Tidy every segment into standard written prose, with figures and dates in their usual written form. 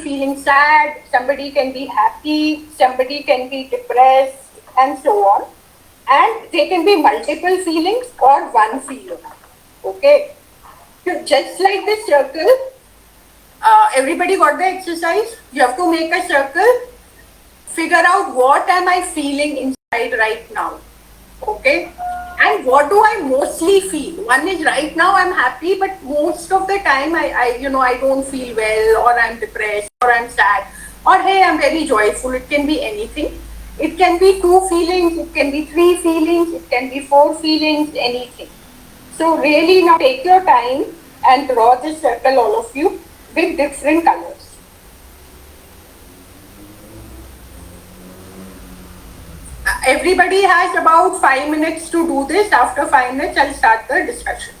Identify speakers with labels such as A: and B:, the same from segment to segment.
A: feeling sad, somebody can be happy, somebody can be depressed, and so on. And they can be multiple feelings or one feeling. Okay. So just like the circle, everybody got the exercise? You have to make a circle, figure out what am I feeling inside right now. Okay. And what do I mostly feel? One is right now I'm happy, but most of the time I don't feel well, or I'm depressed, or I'm sad, or hey, I'm very joyful. It can be anything. It can be two feelings, it can be three feelings, it can be four feelings, anything. So really now take your time and draw this circle, all of you, with different colors. Everybody has about 5 minutes to do this. After 5 minutes, I'll start the discussion.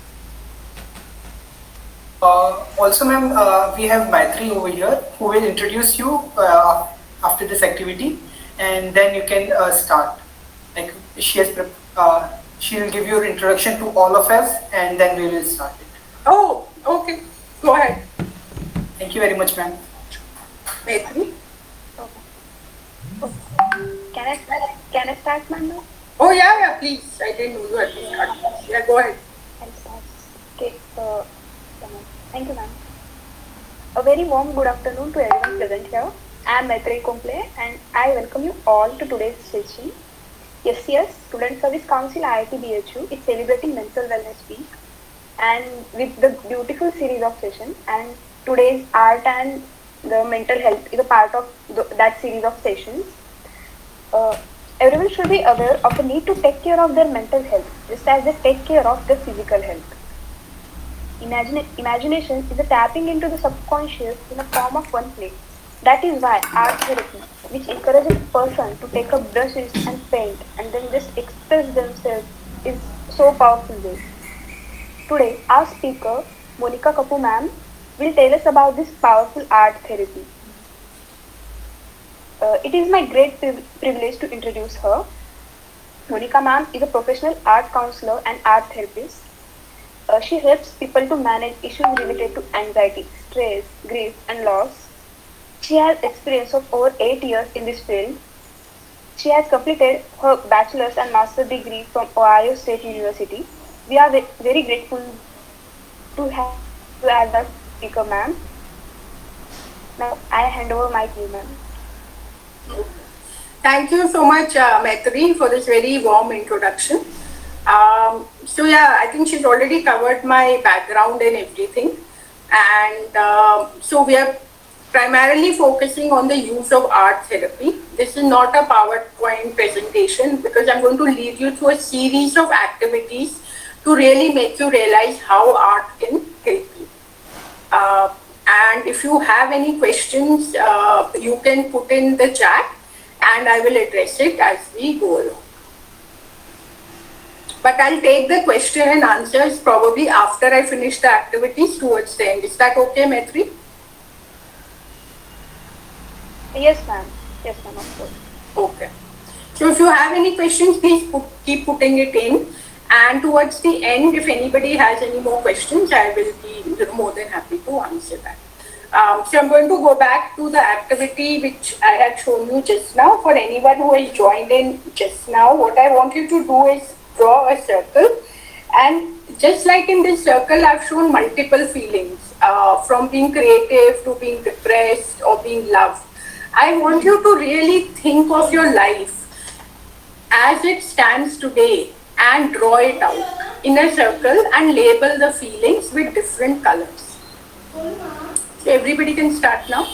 B: Also, ma'am, we have Maitri over here who will introduce you after this activity, and then you can start. Like she will give your introduction to all of us, and then we will start it.
A: Oh, okay. Go ahead.
B: Thank you very much, ma'am.
A: Maitri?
C: Can I start, ma'am?
A: Oh, yeah, please. I didn't know you had to start. Yeah, go ahead.
C: I'll start. Okay, thank you, ma'am. A very warm good afternoon to everyone present here. I am Maitri Komple and I welcome you all to today's session. Yes, Student Service Council IIT BHU is celebrating Mental Wellness Week and with the beautiful series of sessions, and today's art and the mental health is a part of that series of sessions. Everyone should be aware of the need to take care of their mental health just as they take care of their physical health. Imagination is a tapping into the subconscious in the form of one play. That is why art therapy, which encourages a person to take up brushes and paint and then just express themselves, is so powerful way. Today, our speaker, Monica Kapoor ma'am, will tell us about this powerful art therapy. It is my great privilege to introduce her. Monica ma'am is a professional art counselor and art therapist. She helps people to manage issues related to anxiety, stress, grief, and loss. She has experience of over 8 years in this field. She has completed her bachelor's and master's degree from Ohio State University. We are very grateful to have you as our speaker, ma'am. Now I hand over my to you, ma'am.
A: Thank you so much, Maitri, for this very warm introduction. I think she's already covered my background and everything. And so we are primarily focusing on the use of art therapy. This is not a PowerPoint presentation because I'm going to lead you through a series of activities to really make you realize how art can help you. And if you have any questions, you can put in the chat and I will address it as we go along. But I'll take the question and answers probably after I finish the activities towards the end. Is that okay, Maitri?
C: Yes, ma'am. Yes, ma'am, of course.
A: Okay. So if you have any questions, please keep putting it in. And towards the end, if anybody has any more questions, I will be more than happy to answer that. So I'm going to go back to the activity which I had shown you just now. For anyone who has joined in just now, what I want you to do is draw a circle. And just like in this circle, I've shown multiple feelings, from being creative to being depressed or being loved. I want you to really think of your life as it stands today and draw it out in a circle and label the feelings with different colors. So everybody can start now.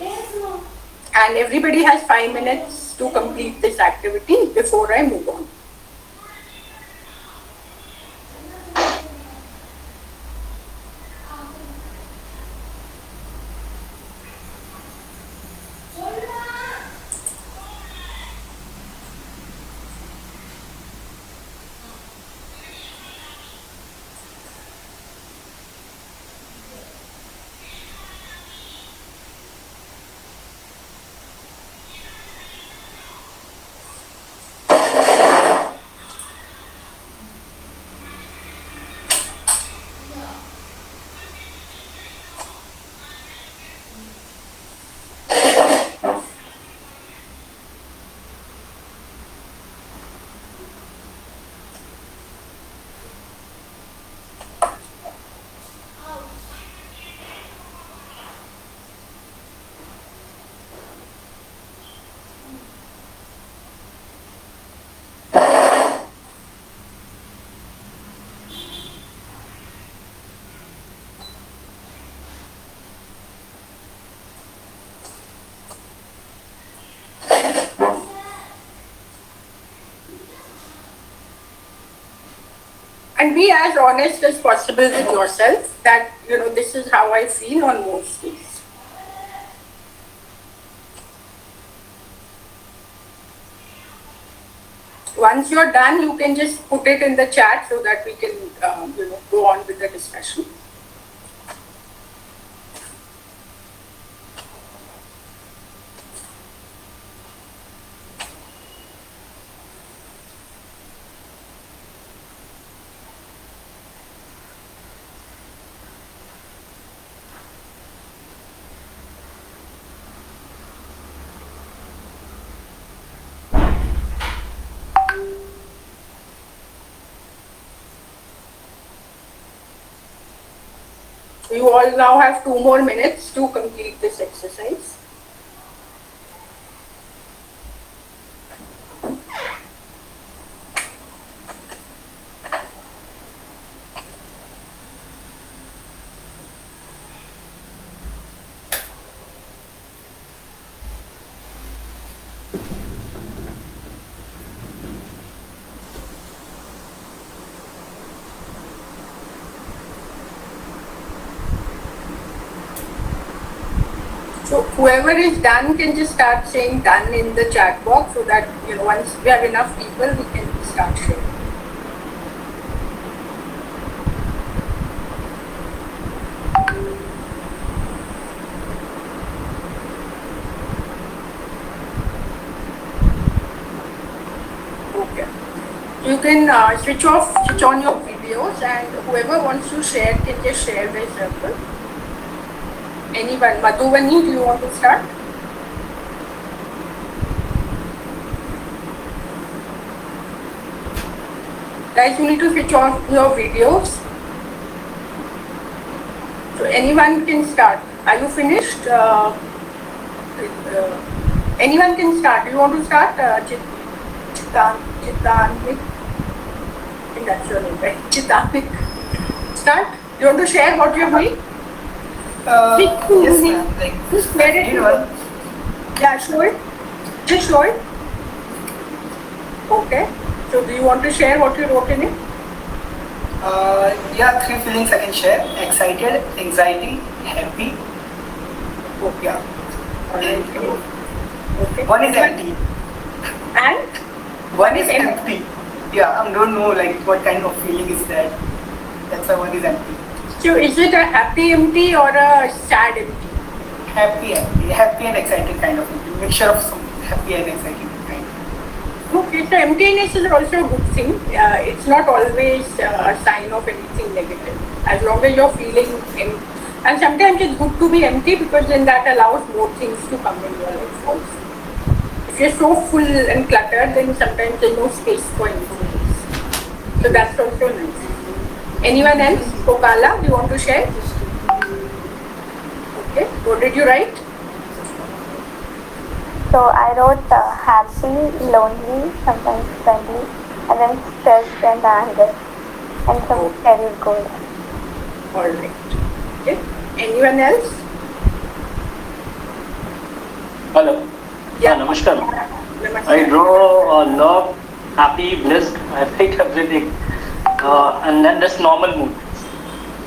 A: And everybody has 5 minutes to complete this activity before I move on. And be as honest as possible with yourself that, this is how I feel on most days. Once you're done, you can just put it in the chat so that we can, go on with the discussion. You all now have 2 more minutes to complete this exercise. So whoever is done can just start saying done in the chat box so that, once we have enough people, we can start sharing. Okay. You can switch on your videos, and whoever wants to share can just share their circle. Anyone? Madhuvani, do you want to start? Guys, you need to switch on your videos. So anyone can start. Are you finished? Anyone can start. Do you want to start? Chitanik. I think that's your name, right? Chitanik. Start. You want to share what you're doing?
B: Yes, ma'am. Like,
A: Just let it. Yeah, show it. Just show it. Okay. So do you want to share what you wrote in it?
B: Yeah, 3 feelings I can share: excited, anxiety, happy.
A: Okay.
B: Yeah.
A: Alright. Okay.
B: One is empty.
A: And
B: One is empty. Yeah, I don't know like what kind of feeling is that. That's why one is empty.
A: so is it a happy empty or a sad empty?
B: Happy and excited kind of empty. Mixture of some happy and excited kind.
A: Okay, so emptiness is also a good thing. It's not always a sign of anything negative. As long as you're feeling empty. And sometimes it's good to be empty because then that allows more things to come in your life also. If you're so full and cluttered, then sometimes there's no space for anything else. So that's also nice. Anyone else? Kokala, do you want to share? Okay, what did you write?
C: So I wrote happy, lonely, sometimes friendly, and then stressed and anger, and some career goals.
A: Alright. Okay. Anyone else?
D: Hello.
A: Yeah.
D: Namaskar.
A: Namaste.
D: I draw love, happy, blessed. I write everything. And then this normal mood.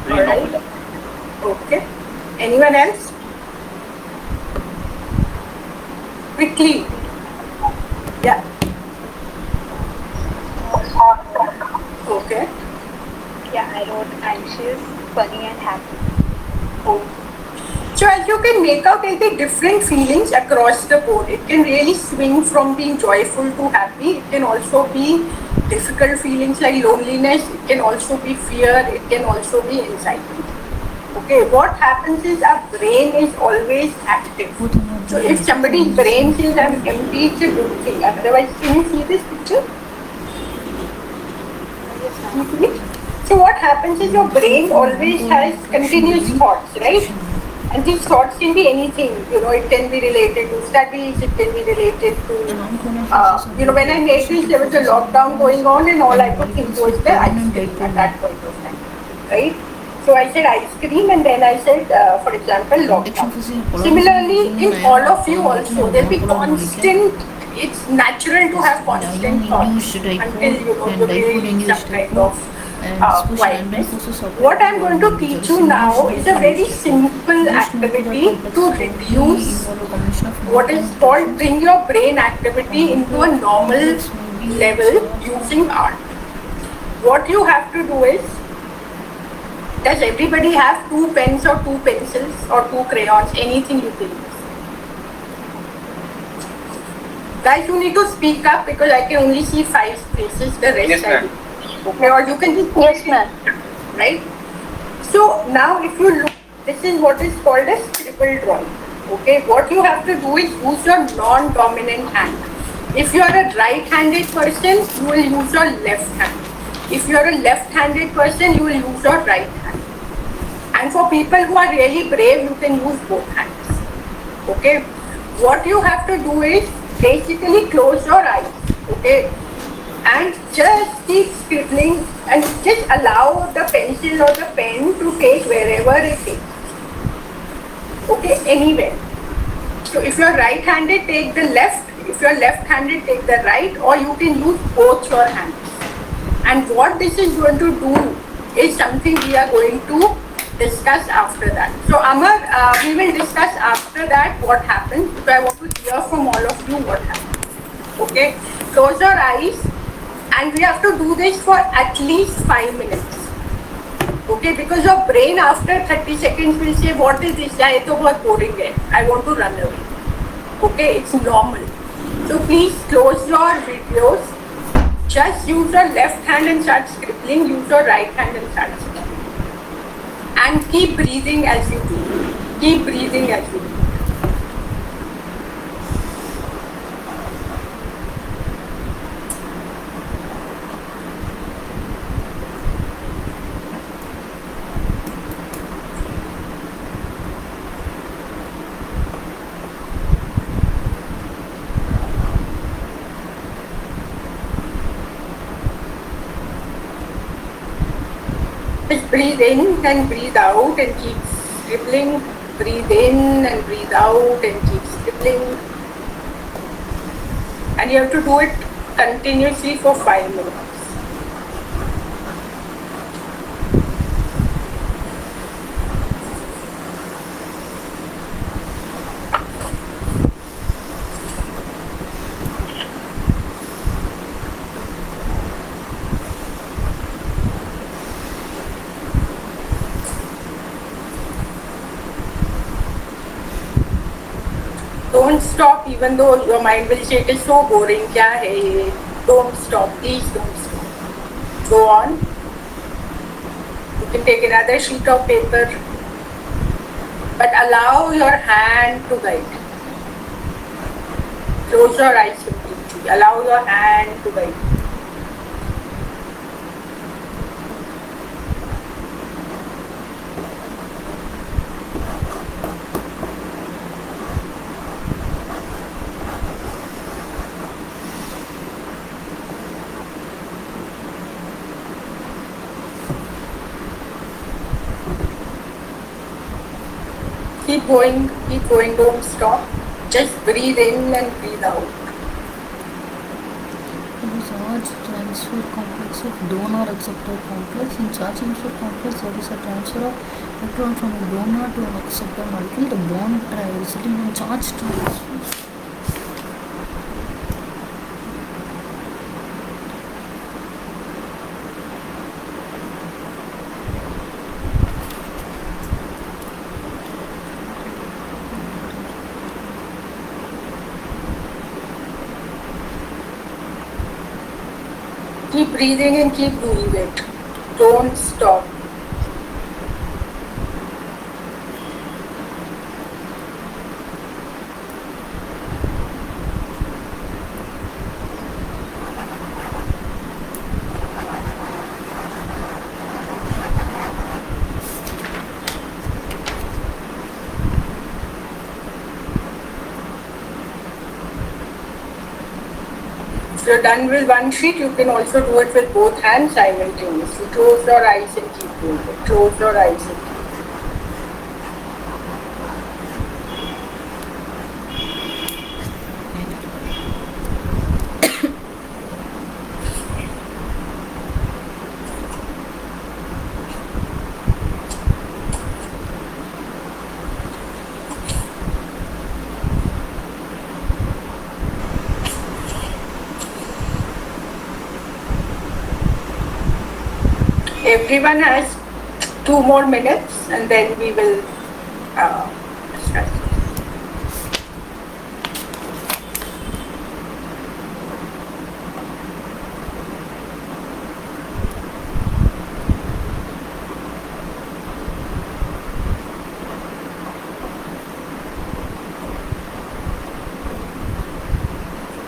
D: Very
A: Alright.
D: normal.
A: Okay. Anyone else? Quickly. Yeah. Okay.
C: Yeah, I wrote anxious, funny, and happy.
A: Oh. So as you can make out all the different feelings across the board, it can really swing from being joyful to happy. It can also be difficult feelings like loneliness. It can also be fear. It can also be anxiety. Okay, what happens is our brain is always active. So if somebody's brain says I'm empty, it's a good thing. Otherwise, can you see this picture? You see it? So what happens is your brain always has continuous thoughts, right? And these thoughts can be anything, it can be related to studies, it can be related to, when I made this, there was a lockdown going on and all I could think was the ice cream at that point of time, right? So I said ice cream and then I said, for example, lockdown. Similarly, in all of you also, there'll be constant, it's natural to have constant thoughts until, you really some kind of quietness. What I'm going to teach you now is a very simple activity to reduce what is called bring your brain activity into a normal level using art. What you have to do is, does everybody have 2 pens or 2 pencils or 2 crayons, anything you can use? Guys, you need to speak up because I can only see 5 faces, the rest
E: Yes, ma'am.
A: Okay, or you can just
C: Yes, ma'am.
A: right? So now if you look, this is what is called a scribble drawing. Okay, what you have to do is use your non-dominant hand. If you are a right-handed person, you will use your left hand. If you are a left-handed person, you will use your right hand. And for people who are really brave, you can use both hands. Okay, what you have to do is basically close your eyes. Okay, and just keep scribbling and just allow the pencil or the pen to take wherever it takes. Okay, anywhere. So if you're right-handed, take the left. If you're left-handed, take the right, or you can use both your hands. And what this is going to do is something we are going to discuss after that. So Amar, we will discuss after that what happens. So I want to hear from all of you what happens. Okay, close your eyes. And we have to do this for at least 5 minutes. Okay, because your brain after 30 seconds will say, what is this? Yeah, it's so boring. I want to run away. Okay, it's normal. So please close your videos. Just use your left hand and start scribbling. Use your right hand and start scribbling. And keep breathing as you do. Keep breathing as you do. Just breathe in and breathe out and keep scribbling. Breathe in and breathe out and keep scribbling. And you have to do it continuously for 5 minutes. Don't stop even though your mind will say it is so boring. Kya hai ye? Don't stop. Please don't stop. Go on. You can take another sheet of paper. But allow your hand to guide. Close your eyes completely. Allow your hand to guide. Keep going, don't stop. Just breathe in and breathe out.
F: In charge transfer complex of donor acceptor complex. In charge transfer complex, there is a transfer of electron from a donor to an acceptor molecule. The bond resulting in charge transfer.
A: Keep breathing and keep doing it. Don't stop. If you're done with one sheet, you can also do it with both hands simultaneously. Close your eyes and keep doing it. Close your eyes and keep. everyone has 2 more minutes and then we will start.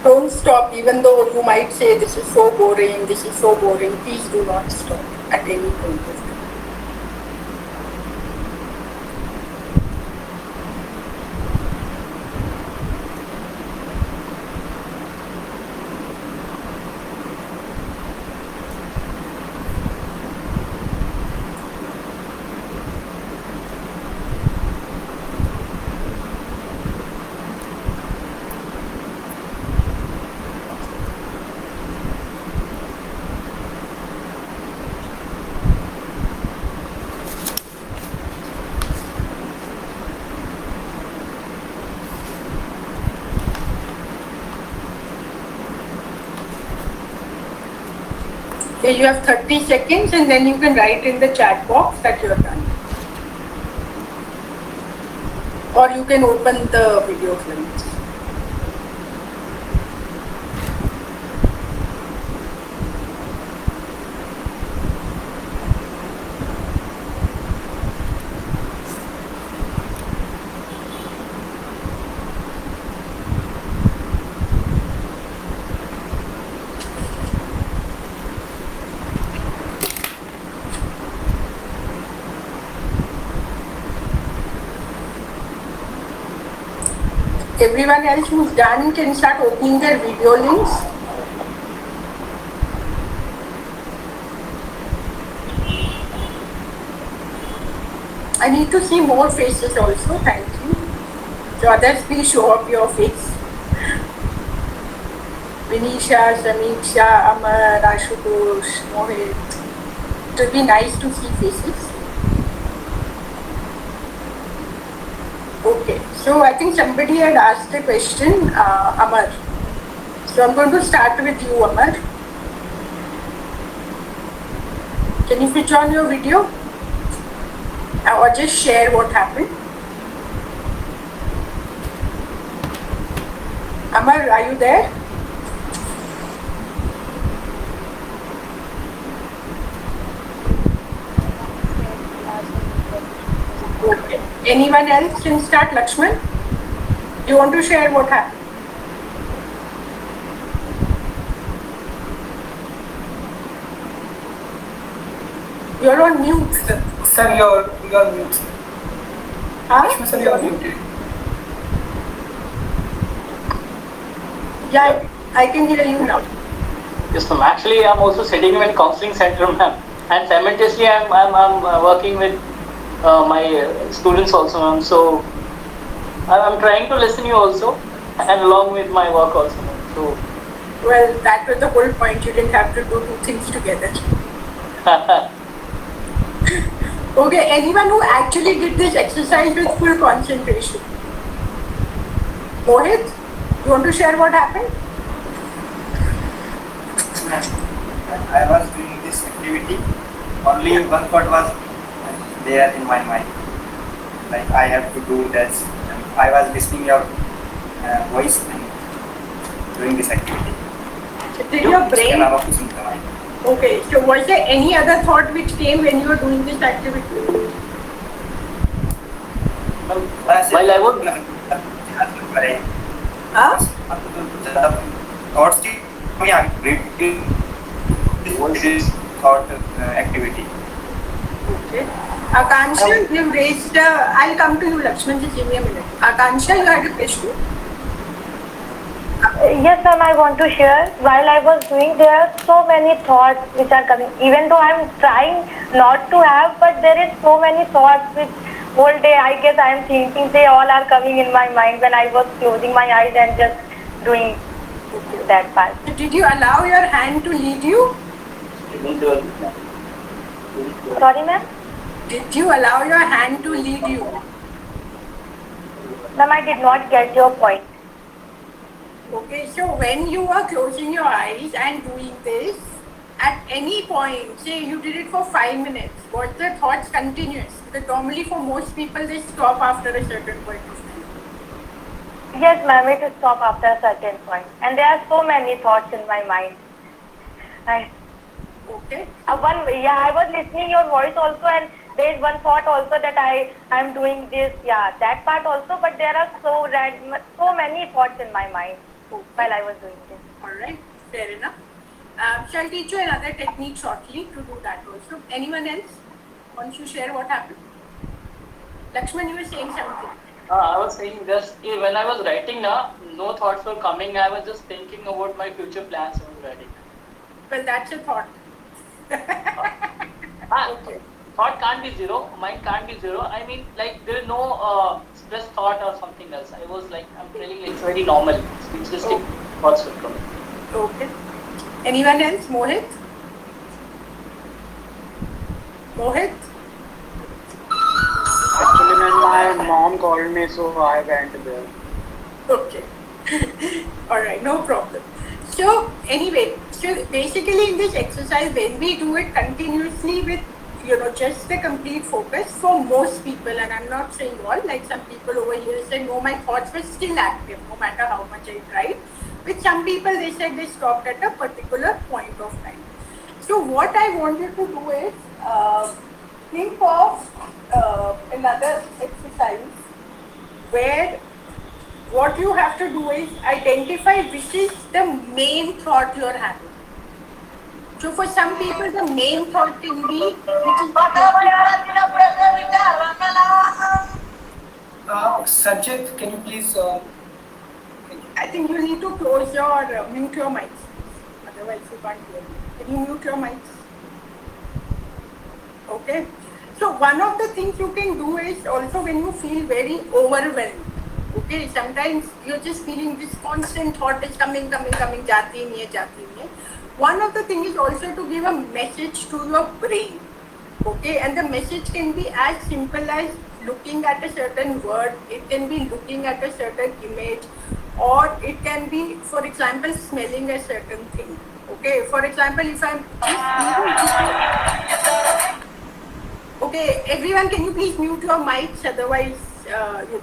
A: Don't stop, even though you might say this is so boring, this is so boring. Please do not stop at any point of time. Okay, you have 30 seconds and then you can write in the chat box that you are done. Or you can open the video clips. Everyone else who's done can start opening their video links. I need to see more faces also, thank you. So others, please show up your face. Vinisha, Samiksha, Amar, Ashutosh, Mohit. It would be nice to see faces. Okay, so I think somebody had asked a question, Amar. So I'm going to start with you, Amar. Can you switch on your video? Or just share what happened? Amar, are you there? Okay. Anyone else can start? Lakshman? You want to share what happened? You're on mute.
B: Sir, you're mute.
A: Huh?
B: Lakshman, sir, you're muted.
A: Yeah, I can hear you now.
D: Yes, ma'am. Actually, I'm also sitting in counseling center, ma'am, and simultaneously I'm working with my students also, ma'am. So I'm trying to listen you also, and along with my work also, ma'am. So.
A: Well, that was the whole point. You didn't have to do 2 things together. Okay, anyone who actually did this exercise with full concentration? Mohit, you want to share what happened?
E: I was doing this activity, only one thought was there in my mind, like I have to do this. And I was listening your voice and doing this activity.
A: Did your brain?
E: इसके अलावा कुछ नहीं था।
A: Okay, so was there any other thought which came when you were doing this activity?
D: While I was
A: Huh?
E: thoughts की thought activity.
A: Okay. Akansha, you raised, I'll come to you, Lakshman, just give me a minute. Akansha, you had a question?
G: Yes, ma'am, I want to share. While I was doing, there are so many thoughts which are coming. Even though I'm trying not to have, but there is so many thoughts which whole day I guess I am thinking. They all are coming in my mind when I was closing my eyes and just doing that part.
A: Did you allow your hand to lead you?
G: Sorry, ma'am?
A: Did you allow your hand to lead you?
G: Ma'am, I did not get your point.
A: Okay, so when you were closing your eyes and doing this, at any point, say you did it for 5 minutes, was the thoughts continuous? Because normally for most people they stop after a certain point of time.
G: Yes, ma'am, it will stop after a certain point. And there are so many thoughts in my mind.
A: Okay.
G: I was listening your voice also, and there is one thought also that I am doing this. Yeah, that part also. But there are so many thoughts in my mind while I was doing this.
A: All right, fair enough. Shall teach you another technique shortly to do that also. Anyone else wants to share what happened? Lakshman, you were saying something.
D: I was saying just when I was writing now, no thoughts were coming. I was just thinking about my future plans I was writing.
A: Well, that's a thought.
D: Okay. Thought can't be zero. Mind can't be zero. I mean, like there is no stress thought or something else. I was like, I'm telling you, it's very normal. It's just thoughts will come.
A: Okay. Anyone else? Mohit? Mohit?
H: Actually, ma'am, my mom called me, so I went there.
A: Okay. All right, no problem. So anyway, so basically in this exercise, when we do it continuously with, just the complete focus for most people, and I'm not saying all, like some people over here say, no, my thoughts were still active, no matter how much I tried. With some people, they said they stopped at a particular point of time. So what I wanted to do is, think of another exercise where what you have to do is identify which is the main thought you are having. So for some people, the main thought can be, which is
B: Sanjit, can you please?
A: I think you need to close your, mute your mics. Otherwise you can't hear me. Can you mute your mics? Okay. So one of the things you can do is also when you feel very overwhelmed. Okay, sometimes you're just feeling this constant thought is coming, jati nahi hai. One of the things is also to give a message to your brain. Okay, and the message can be as simple as looking at a certain word, it can be looking at a certain image, or it can be, for example, smelling a certain thing. Okay, for example, if I'm okay, everyone, can you please mute your mics? Otherwise,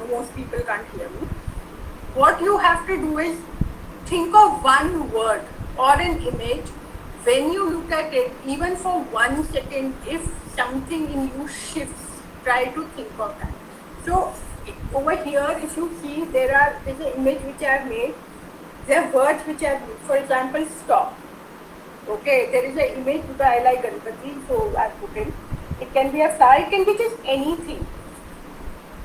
A: most people can't hear me. What you have to do is think of one word or an image. When you look at it, even for 1 second, if something in you shifts, try to think of that. So over here, if you see, there's an image which I have made. There are words which I have used. For example, stop. Okay, there is an image because I like Ganpati, so I put in. It can be a flower, it can be just anything.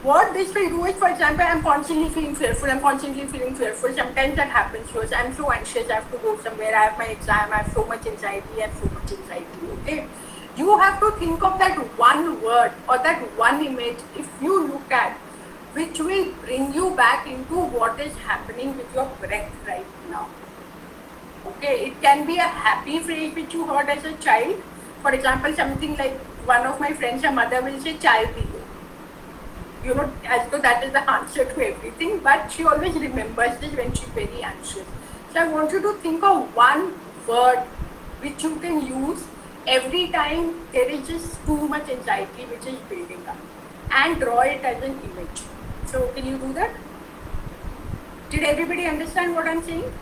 A: What this will do is, for example, I'm constantly feeling fearful. Sometimes that happens to us. I'm so anxious, I have to go somewhere, I have my exam, I have so much anxiety, okay? You have to think of that one word or that one image, if you look at, which will bring you back into what is happening with your breath right now. Okay, it can be a happy phrase which you heard as a child. For example, something like one of my friends, her mother will say, chai piyo. As though that is the answer to everything, but she always remembers this when she's very anxious. So I want you to think of one word which you can use every time there is just too much anxiety which is building up, and draw it as an image. So can you do that? Did everybody understand what I'm saying?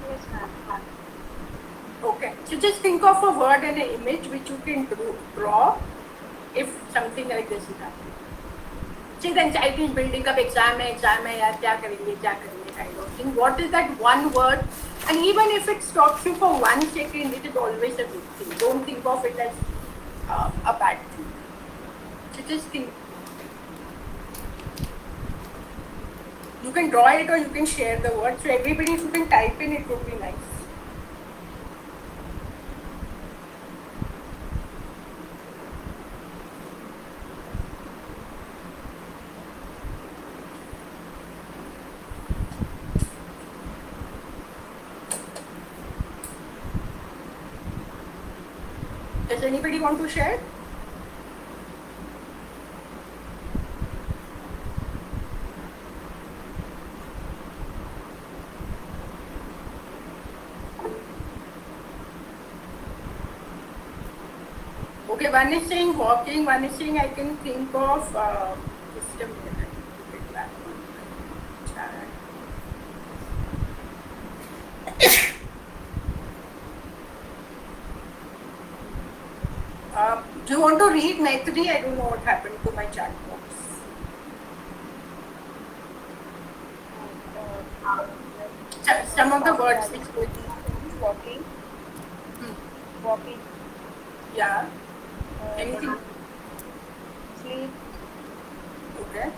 C: Yes, ma'am.
A: Okay, so just think of a word and an image which you can draw if something like this is happening. See, the anxiety is building up, exam hai, yaar, kya karenge, kind of thing. What is that one word? And even if it stops you for 1 second, it is always a good thing. Don't think of it as a bad thing. So just think. You can draw it or you can share the word. So everybody, if you can type in, it would be nice. Does anybody want to share? Okay, one is saying walking, one is saying I can think of, just a minute, I need to get back on my chat. Do you want to read Maitri? I don't know what happened to my chat box. Some of the words which go.
C: Walking. Walking.
A: Yeah. Anything?
C: Sleep.
A: Okay.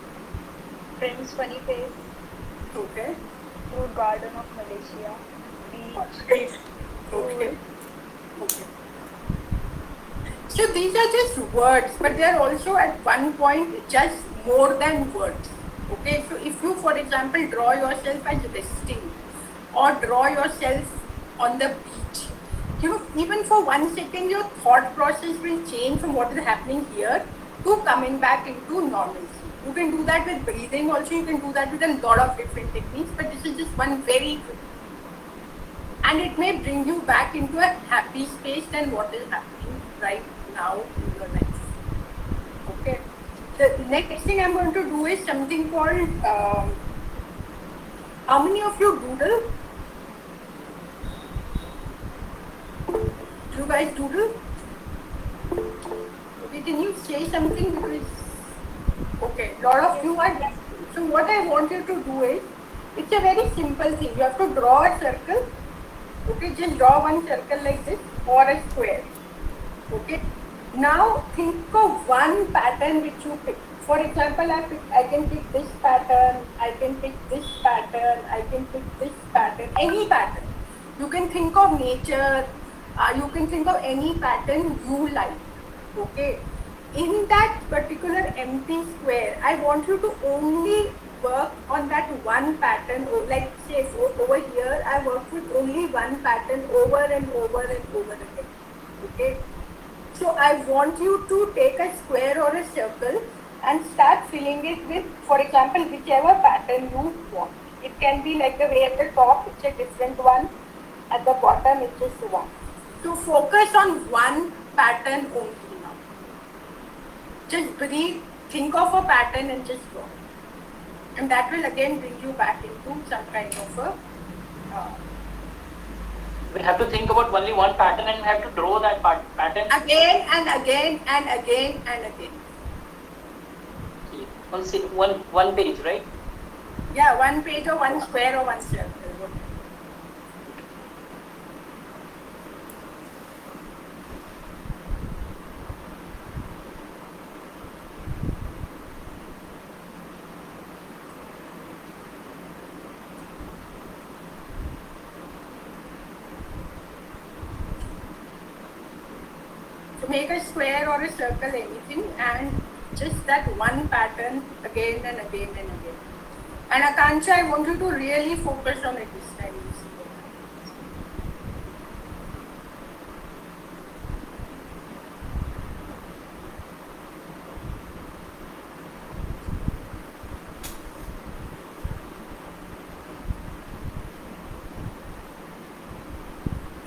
C: Friends funny face.
A: Okay.
C: Fruit garden of Malaysia. Beach.
A: Okay. Okay. So these are just words, but they are also at one point just more than words. Okay, so if you, for example, draw yourself as resting or draw yourself on the beach, even for 1 second, your thought process will change from what is happening here to coming back into normalcy. You can do that with breathing also, you can do that with a lot of different techniques, but this is just one very quick. And it may bring you back into a happy space than what is happening right now in your life. Okay. The next thing I'm going to do is something called, how many of you doodle? Do you guys doodle? Okay, can you say something? Because, okay, a lot of you are. So what I want you to do is, it's a very simple thing. You have to draw a circle. Okay, just draw one circle like this or a square. Okay. Now think of one pattern which you pick. For example, I can pick this pattern, I can pick this pattern, I can pick this pattern, any pattern. You can think of nature, you can think of any pattern you like. Okay. In that particular empty square, I want you to only work on that one pattern. Like say over here, I work with only one pattern over and over and over again. Okay. So I want you to take a square or a circle and start filling it with, for example, whichever pattern you want. It can be like the way at the top, it's a different one. At the bottom, it's just one. So focus on one pattern only now. Just breathe, think of a pattern and just draw. And that will again bring you back into some kind of a...
D: We have to think about only one pattern and we have to draw that pattern.
A: Again and again and again and again.
D: One page, right?
A: Yeah, one page or one square or one circle. Make a square or a circle, anything, and just that one pattern again and again and again. And Akanksha, I want you to really focus on it this time.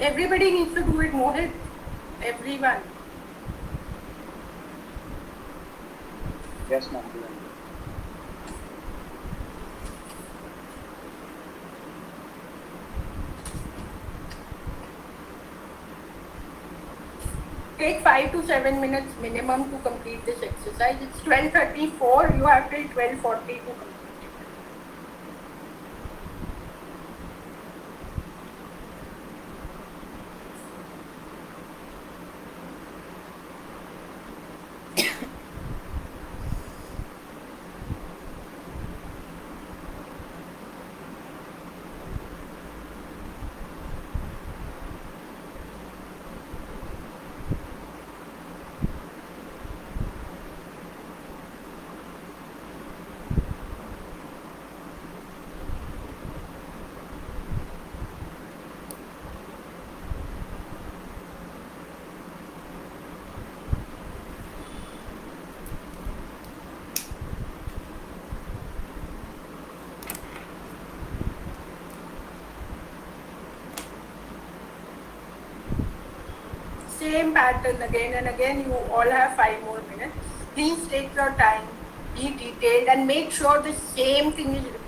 A: Everybody needs to do it, Mohit. Everyone.
H: Yes, ma'am.
A: Take 5 to 7 minutes minimum to complete this exercise. It's 12:34. You have till 12:40 to complete. same pattern again and again. You all have 5 more minutes. Please take your time, be detailed, and make sure the same thing is repeated.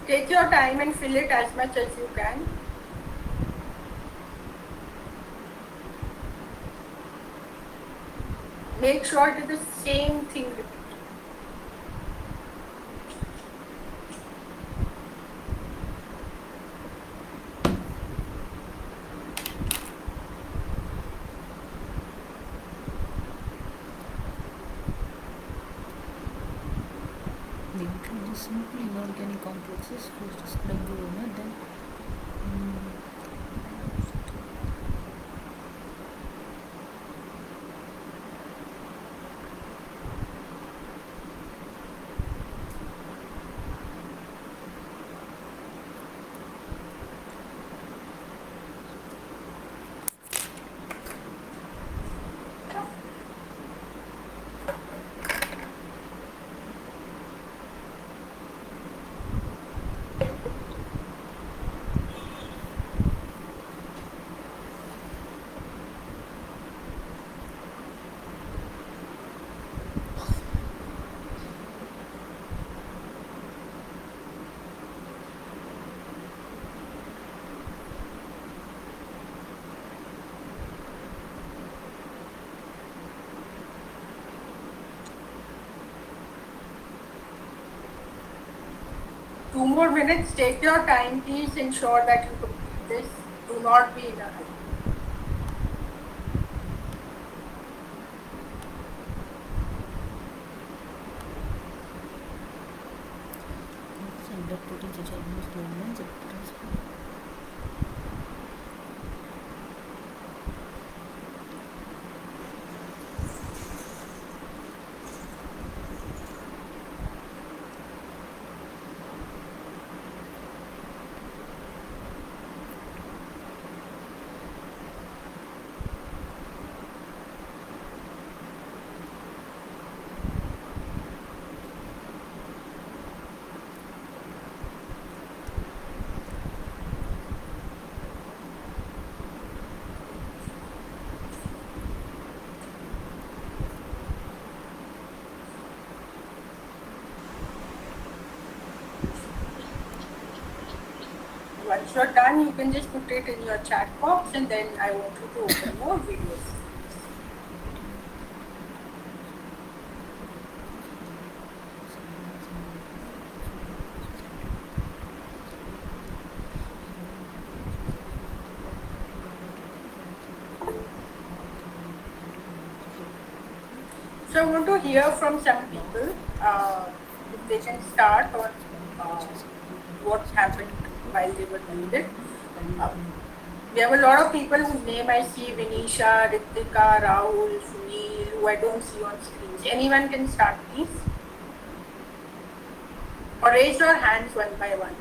A: Take your time and fill it as much as you can. Make sure it is the same thing repeated.
F: We introduce simple inorganic complexes first describe the owner, then
A: Two more minutes. Take your time. Please ensure that you complete this. Do not be in a hurry.
F: blood proteins which are used to enhance the transport.
A: Once you're done, you can just put it in your chat box, and then I want you to open your videos. So I want to hear from some people if they can start on what happened while they were doing it. We have a lot of people whose name I see: Vinisha, Ritika, Rahul, Sunil, who I don't see on screens. Anyone can start, please? Or raise your hands one by one.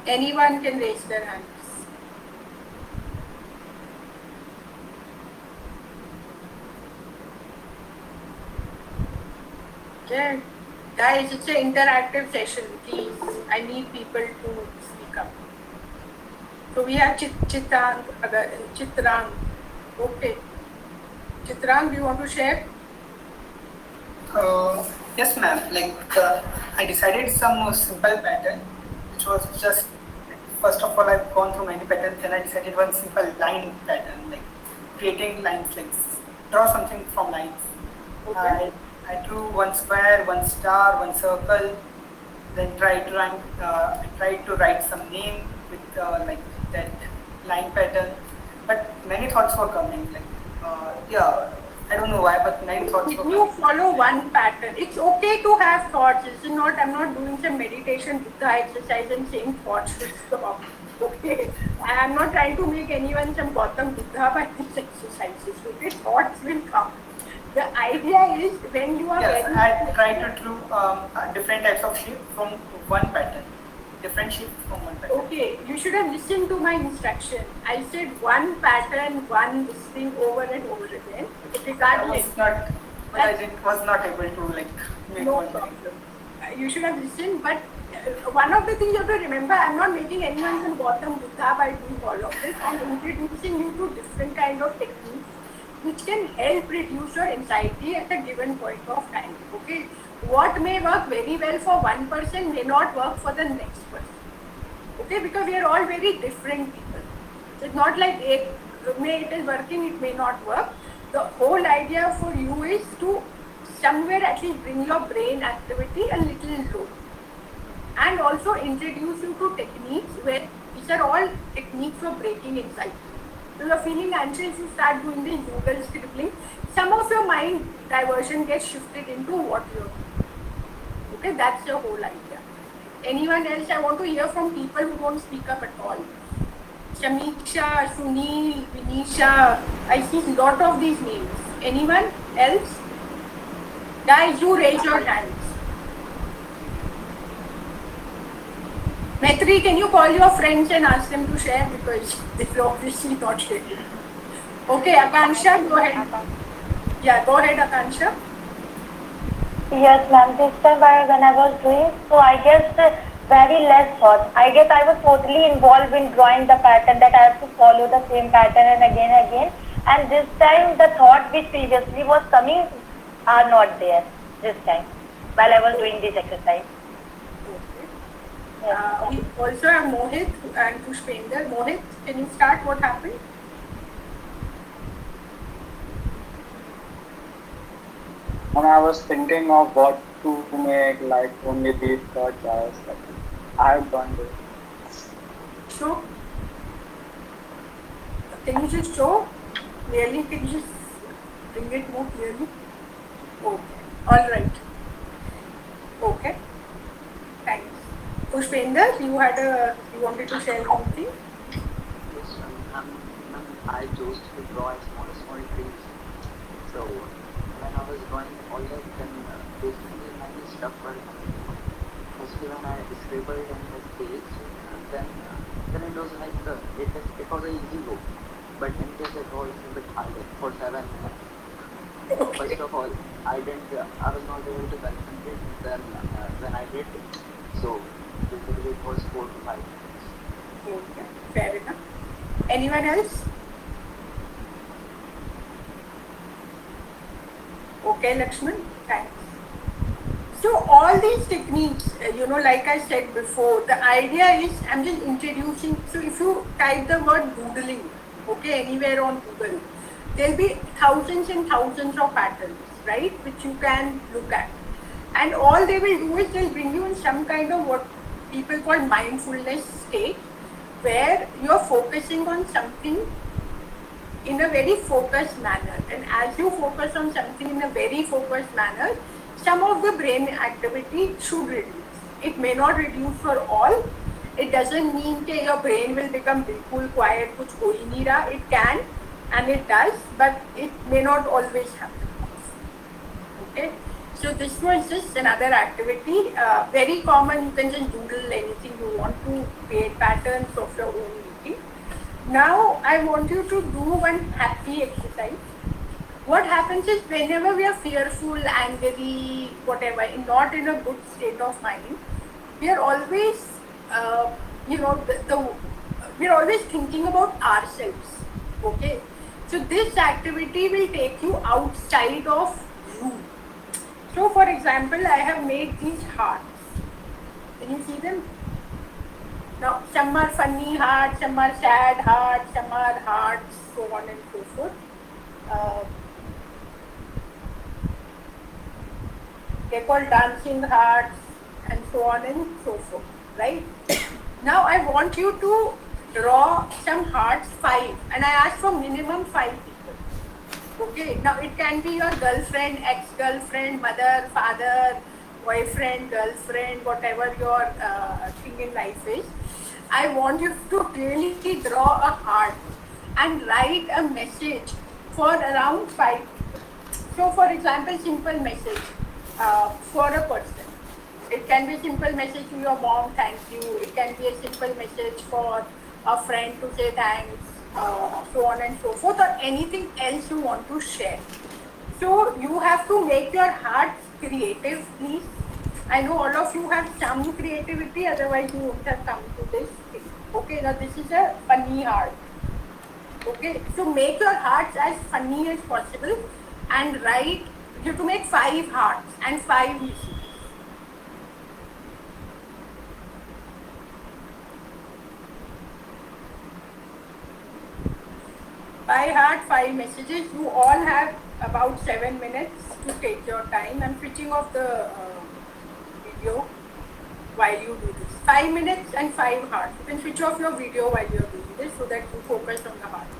A: Anyone can raise their hands. Okay. Guys, it's an interactive session, please. I need people to speak up. So we have Chitrang. Okay. Chitrang, do you want to share?
B: Yes, ma'am. I decided some simple pattern, which was just first of all I've gone through many patterns. Then I decided one simple line pattern, like creating lines like draw something from lines.
A: Okay.
B: I drew one square, one star, one circle. Then try to write some name with like that line pattern. But many thoughts were coming. Like I don't know why, but many thoughts
A: If
B: were
A: you
B: coming.
A: follow one pattern, it's okay to have thoughts. It's not, I'm not doing some meditation Buddha exercise and saying thoughts should stop. Okay. I'm not trying to make anyone some Gautam Buddha by these exercises. Okay. Thoughts will come. The idea is when you are
B: Yes,
A: very
B: I try to do different types of shape from one pattern. Different shape from one pattern.
A: okay, you should have listened to my instruction. I said one pattern, one this thing over and over again.
B: I
A: Regardless.
B: was not, but was not able to like make
A: No
B: one.
A: problem. You should have listened, but one of the things you have to remember, I'm not making anyone some Gautam Buddha by doing all of this. I'm introducing you to different kind of techniques which can help reduce your anxiety at a given point of time. Okay, what may work very well for one person may not work for the next person. Okay, because we are all very different people. So it's not like it is working, it may not work. The whole idea for you is to somewhere at least bring your brain activity a little low. And also introduce you to techniques where these are all techniques for breaking anxiety. So you're feeling anxious, you start doing this Google scribbling. Some of your mind diversion gets shifted into what you're doing. Okay, that's the whole idea. Anyone else? I want to hear from people who don't speak up at all. Shamiksha, Sunil, Vinisha. I see a lot of these names. Anyone else? Guys, you raise your hands. Maitri, can you call your friends and ask them to share because they're obviously not sharing. Okay, Akansha, go ahead. Yeah, go ahead, Akansha.
G: Yes, ma'am. This time when I was doing, so I guess very less thought. I guess I was totally involved in drawing the pattern that I have to follow the same pattern and again. And this time the thought which previously was coming are not there this time while I was doing this exercise.
A: We also have Mohit and Pushpender. Mohit, can you start what happened?
H: When I was thinking of what to make, like only these thoughts, I was like, I have done this.
A: Show. Can you just show? Clearly, can you just bring it more clearly? Okay. All right. Okay. Thanks. Pushpender, you wanted to share something?
I: Yes, I chose to draw small trees. So when I was drawing all that, then basically many stuff were coming. Mostly when I scribbled on the page, then it was like it was an easy go. But in case it was a bit harder for 7 minutes. First of all, I was not able to concentrate then when I did it. So basically it was 4 to 5 minutes.
A: Okay, fair enough. Anyone else? Okay, Lakshman, thanks. So all these techniques, like I said before, the idea is I'm just introducing. So if you type the word doodling, okay, anywhere on Google, there'll be thousands and thousands of patterns, right, which you can look at. And all they will do is they'll bring you in some kind of what people call mindfulness state, where you're focusing on something in a very focused manner. And as you focus on something in a very focused manner, some of the brain activity should reduce. It may not reduce for all. It doesn't mean that your brain will become bilkul quiet, kuch ho hi nahi raha. It can and it does, but it may not always happen. Okay. So this was just another activity, very common. You can just doodle anything you want to, create patterns of your own making. Now I want you to do one happy exercise. What happens is whenever we are fearful, angry, whatever, not in a good state of mind, we are always, we are always thinking about ourselves. Okay. So this activity will take you outside of you. So for example, I have made these hearts. Can you see them? Now some are funny hearts, some are sad hearts, some are hearts, so on and so forth. They're called dancing hearts and so on and so forth, right? Now I want you to draw some hearts, 5, and I ask for minimum 5 people. Okay, now it can be your girlfriend, ex-girlfriend, mother, father, boyfriend, girlfriend, whatever your thing in life is. I want you to really draw a heart and write a message for around 5 people. So for example, simple message for a person. It can be a simple message to your mom, thank you. It can be a simple message for a friend to say thanks, so on and so forth, or anything else you want to share. So you have to make your heart creative, please. I know all of you have some creativity, otherwise you wouldn't have come to this thing. Okay, now this is a funny heart. Okay, so make your hearts as funny as possible and write. You have to make 5 hearts and 5 messages. 5 heart, 5 messages. You all have about 7 minutes to take your time. I'm switching off the video while you do this. 5 minutes and 5 hearts. You can switch off your video while you're doing this so that you focus on the hearts.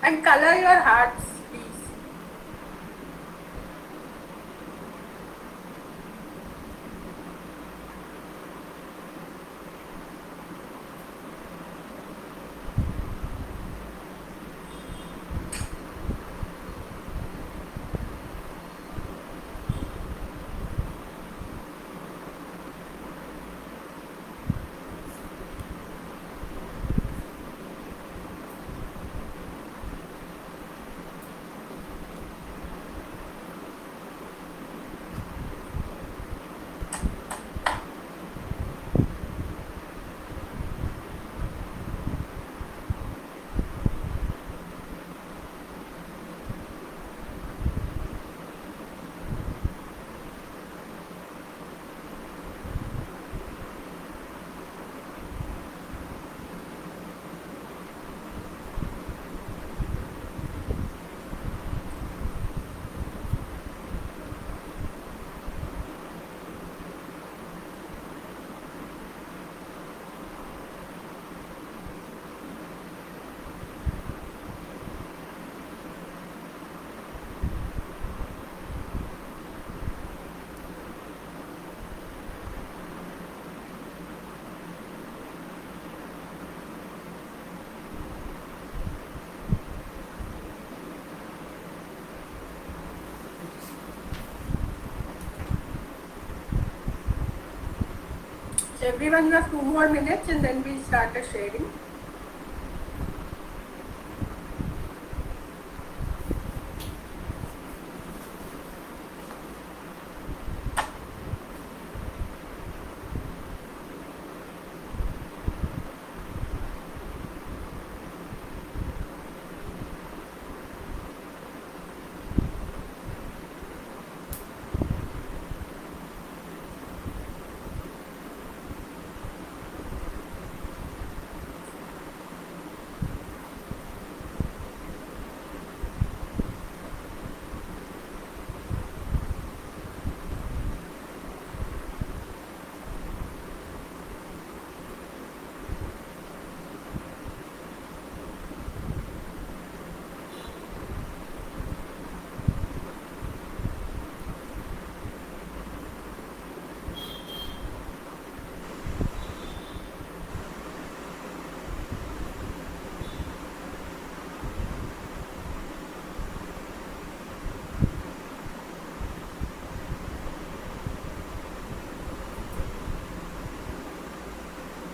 A: And color your hearts, please. So everyone, you have 2 more minutes and then we'll start the sharing.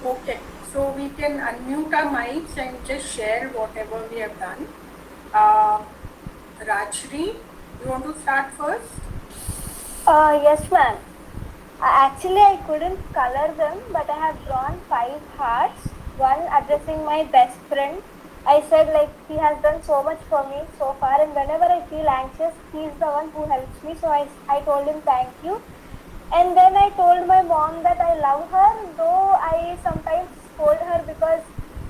A: Okay, so we can unmute our mics and just share whatever we have done. Rajshri, you want to start first?
G: Yes, ma'am. Actually, I couldn't color them, but I have drawn 5 hearts. One addressing my best friend. I said like he has done so much for me so far, and whenever I feel anxious, he is the one who helps me. So I told him thank you. And then I told my mom that I love her, though I sometimes scold her because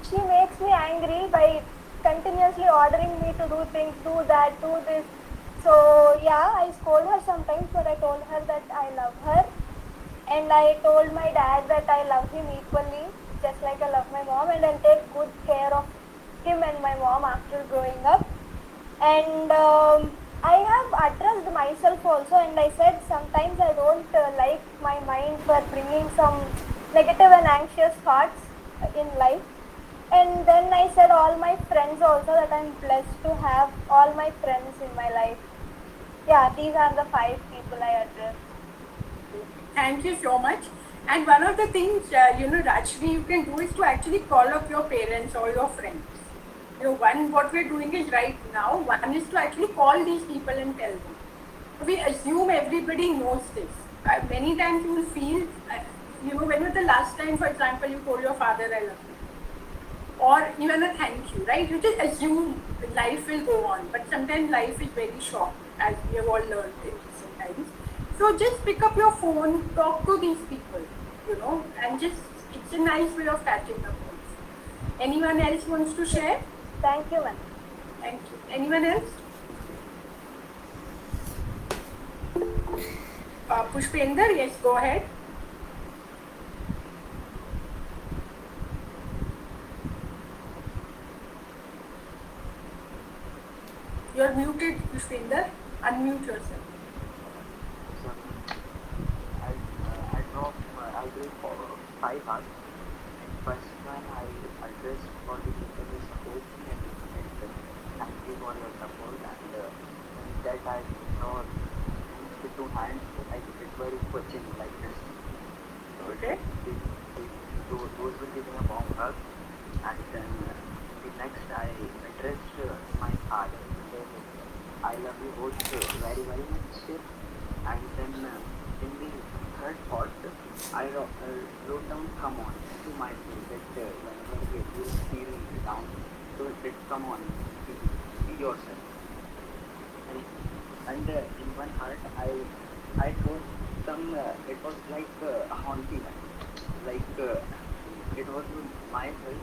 G: she makes me angry by continuously ordering me to do things, do that, do this. So yeah, I scold her sometimes, but I told her that I love her. And I told my dad that I love him equally, just like I love my mom, and I'll take good care of him and my mom after growing up. And I have addressed myself also, and I said sometimes I don't like my mind for bringing some negative and anxious thoughts in life. And then I said all my friends also, that I'm blessed to have all my friends in my life. Yeah, these are the 5 people I addressed.
A: Thank you so much. And one of the things, Rajshri, you can do is to actually call up your parents or your friends. What we're doing is right now, one is to actually call these people and tell them. We assume everybody knows this. Many times you will feel, when was the last time, for example, you told your father, I love you? Or even a thank you, right? You just assume life will go on. But sometimes life is very short, as we have all learned in recent times. So just pick up your phone, talk to these people, and just, it's a nice way of catching up. Anyone else wants to share?
G: Thank you, ma'am.
A: Thank you. Anyone else? Pushpender, yes, go ahead. You're muted, Pushpender. Unmute yourself.
I: I draw, I will follow 5 hearts. First one I address for the people who support me and thank you for your support, and that I draw with 2 hands, I prefer question like this. So
A: Okay.
I: those will give me a warm hug, and then the next I addressed my father. I love you both very very much, and then in the third thought I wrote down come on to myself that whenever you feel down, so it come on, be yourself. And in one heart I told some it was like a haunting, like it was myself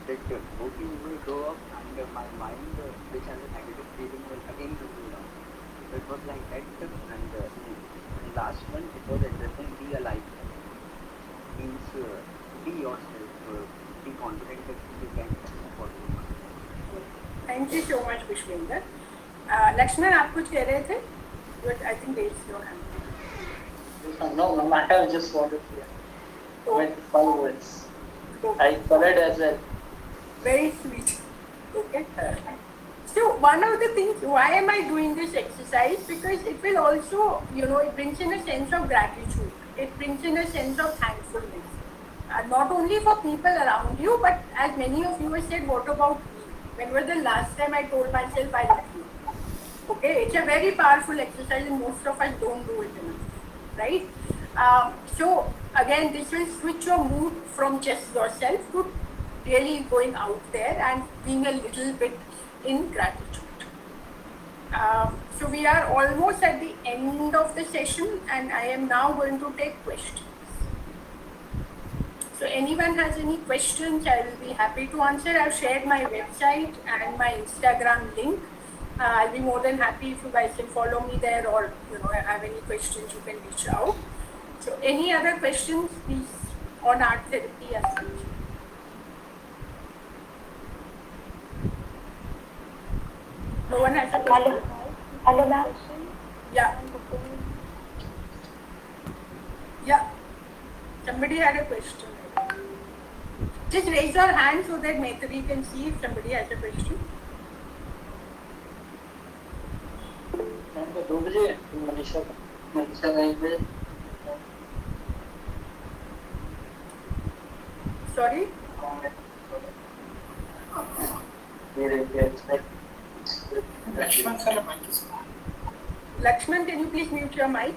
I: that okay, you will grow up and my mind which has a negative feeling will again bring you down. So it was like that, and the last one it was addressing be alive, means be yourself, be confident that you can support you.
A: Thank you so much, Pushpender. Lakshman, आप कुछ कह रहे थे? But I think raise your hand.
D: No, ma'am, I have just wanted to with 5 words.
A: Okay.
D: I covered as well.
A: Very sweet. Okay. So one of the things, why am I doing this exercise? Because it will also, it brings in a sense of gratitude. It brings in a sense of thankfulness. not only for people around you, but as many of you have said, what about me? When was the last time I told myself I love you? Okay, it's a very powerful exercise and most of us don't do it enough, right? So again, this will switch your mood from just yourself to really going out there and being a little bit in gratitude. So we are almost at the end of the session and I am now going to take questions. So anyone has any questions, I will be happy to answer. I've shared my website and my Instagram link. I'll be more than happy if you guys can follow me there, or have any questions, you can reach out. So any other questions, please, on art therapy as such? No one has a question?
G: Hello, ma'am.
A: Yeah. Yeah. Somebody had a question. Just raise your hand so that Maitri can see if somebody has a question. Sorry?
B: Lakshman sir, mic is on.
A: Lakshman, can you please mute your mic?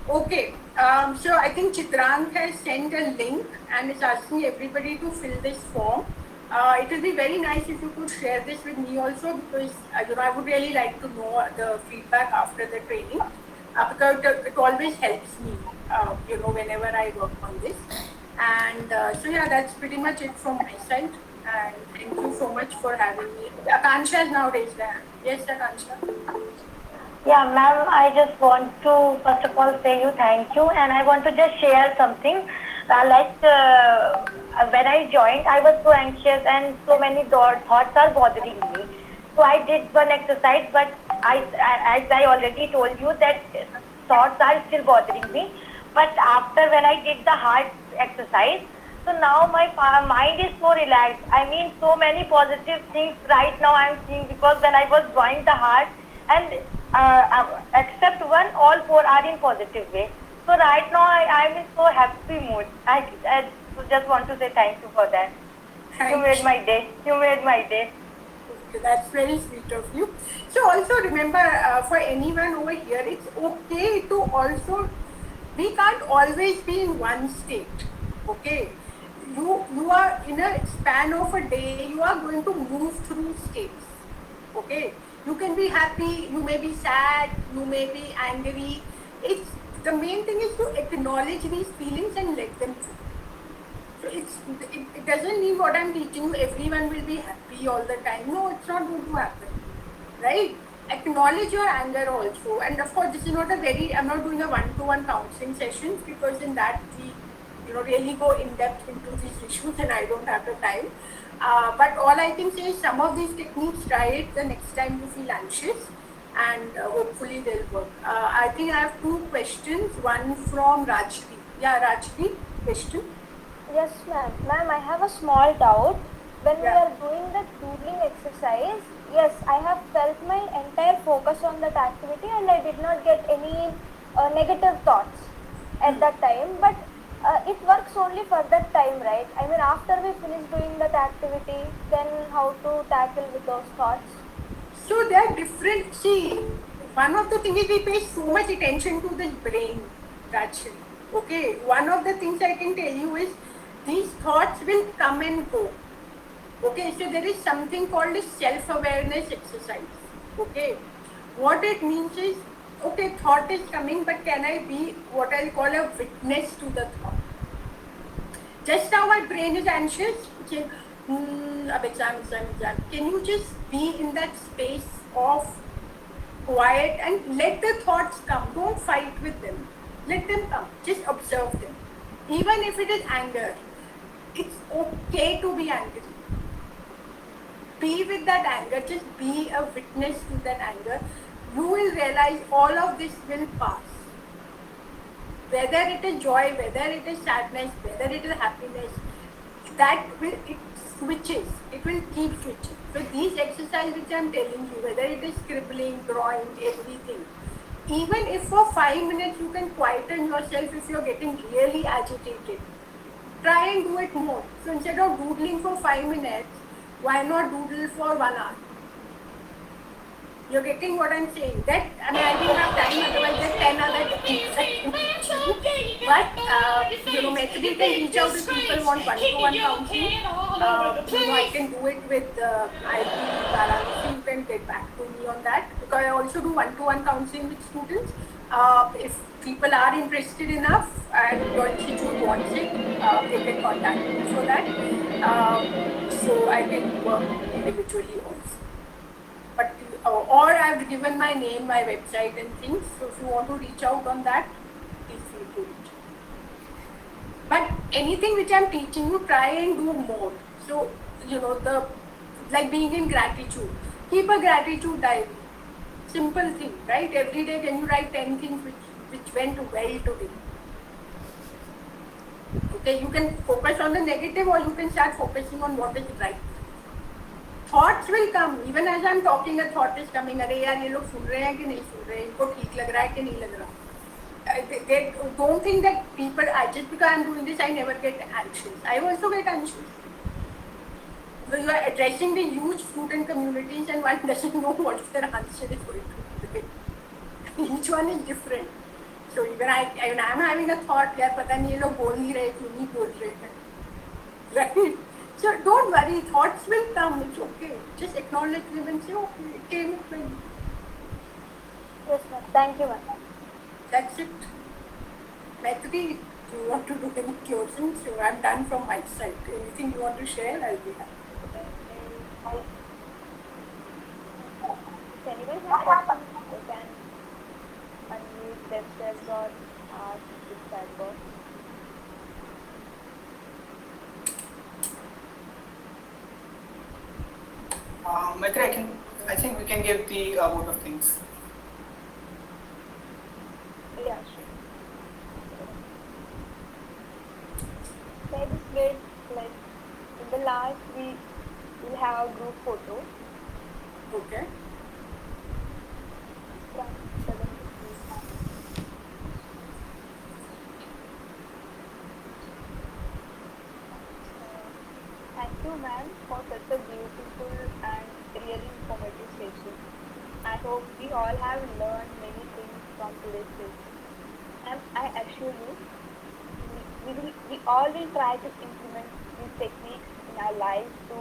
A: Okay, so I think Chitrang has sent a link and is asking everybody to fill this form. It will be very nice if you could share this with me also, because I would really like to know the feedback after the training, because it always helps me, whenever I work on this. And so yeah, that's pretty much it from my side. And thank you so much for having me. Akansha has now raised her hand. Yes, Akansha.
G: Yeah, ma'am, I just want to first of all say you thank you, and I want to just share something. When I joined, I was so anxious and so many thoughts are bothering me. So I did one exercise, but as I already told you, that thoughts are still bothering me. But after when I did the heart exercise, so now my mind is so relaxed. I mean, so many positive things right now I am seeing, because when I was doing the heart, and except one, all four are in positive way. So right now I am in so happy mood. I just want to say thank you for that. You made my day. You made my day.
A: Okay, that's very sweet of you. So also remember, for anyone over here, it's okay to also, we can't always be in one state. Okay, you are in a span of a day, you are going to move through states. Okay, you can be happy, you may be sad, you may be angry. It's the main thing is to acknowledge these feelings and let them through. So it doesn't mean what I'm teaching you, everyone will be happy all the time. No, it's not going to happen, right? Acknowledge your anger also. And of course, this is not I'm not doing a one-to-one counseling session, because in that we really go in depth into these issues and I don't have the time. But all I can say is some of these techniques, try it the next time you feel anxious, and hopefully they'll work. I think I have two questions, one from Rajvi. Yeah, Rajvi, question?
J: Yes, ma'am. Ma'am, I have a small doubt. When we are doing the doodling exercise, yes, I have felt my entire focus on that activity and I did not get any negative thoughts at that time. But it works only for that time, right? I mean, after we finish doing that activity, then how to tackle with those thoughts?
A: So they are different. See, one of the things is we pay so much attention to the brain, actually. Okay, one of the things I can tell you is these thoughts will come and go. Okay, so there is something called a self-awareness exercise. Okay, what it means is, okay, thought is coming, but can I be what I'll call a witness to the thought? Just how my brain is anxious, exam. Can you just be in that space of quiet and let the thoughts come? Don't fight with them. Let them come. Just observe them. Even if it is anger, it's okay to be angry. Be with that anger. Just be a witness to that anger. You will realize all of this will pass. Whether it is joy, whether it is sadness, whether it is happiness, it switches. It will keep switching. So these exercises which I am telling you, whether it is scribbling, drawing, everything, even if for 5 minutes you can quieten yourself if you are getting really agitated, try and do it more. So instead of doodling for 5 minutes, why not doodle for 1 hour? You're getting what I'm saying? That, I mean, I don't have time, otherwise there's 10 other things I can teach you. But, Maitri can reach out if people want one-to-one counseling. I can do it with IIT Varanasi. You can get back to me on that. Because I also do one-to-one counseling with students. If people are interested enough and your institute wants it, they can contact me for that. So I can work individually also. But or I've given my name, my website and things. So if you want to reach out on that, please feel free to reach out. But anything which I'm teaching you, try and do more. So, like being in gratitude. Keep a gratitude diary. Simple thing, right? Every day can you write 10 things which went well today. Okay, you can focus on the negative or you can start focusing on what is right. Thoughts will come. Even as I'm talking, a thought is coming. अरे यार ये लोग सुन रहे हैं कि नहीं सुन रहे हैं? इनको ठीक लग रहा है कि नहीं लग रहा? They don't think that people. Just because I'm doing this, I never get anxious. I also get anxious. So you are addressing the huge student communities, and one doesn't know what their answer is going to be. Each one is different. So even I'm having a thought, यार पता नहीं ये लोग बोल नहीं रहे, क्यों नहीं बोल रहे हैं, right? So don't worry, thoughts will come, it's okay. Just acknowledge them and say, okay, it came to me.
J: Yes, ma'am. Thank you, ma'am.
A: That's it. Maitri, do you want to do any closing? So I'm done from my side. Anything you want to share, I'll be happy.
C: If anyone has questions, they can unmute themselves or ask this chat box.
B: Maitri, I think we can give the vote of things.
C: Yeah, sure. Say this way, like in the last week, we have a group photo.
A: Okay.
C: Thank you, ma'am, for such a beautiful and really informative session. I hope we all have learned many things from today's session. And I assure you, we all will try to implement these techniques in our lives to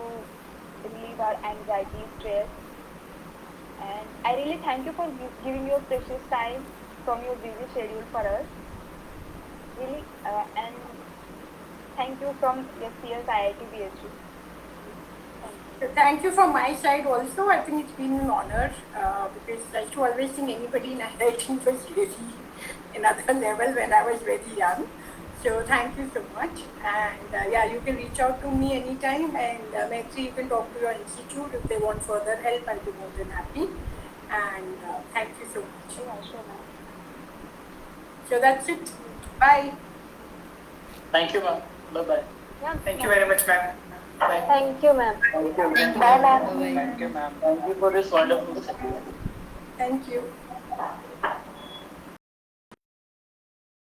C: relieve our anxiety, stress. And I really thank you for giving your precious time from your busy schedule for us. Really, and thank you from SCS IIT BHU.
A: So thank you from my side also. I think it's been an honor because I used to always think anybody in IIT was really another level when I was very young. So thank you so much. And you can reach out to me anytime. And Maitri, you can talk to your institute if they want further help. I'll be more than happy. And thank you so much.
C: Yeah, sure, ma'am.
A: So that's it. Bye.
D: Thank you, ma'am. Bye-bye.
C: Yeah,
B: Thank you very much, ma'am. Bye.
J: Thank you, ma'am.
H: Thank you.
F: Thank you.
J: Bye, ma'am.
F: Bye-bye.
H: Thank you, ma'am.
D: Thank you for this wonderful session.
A: Thank you.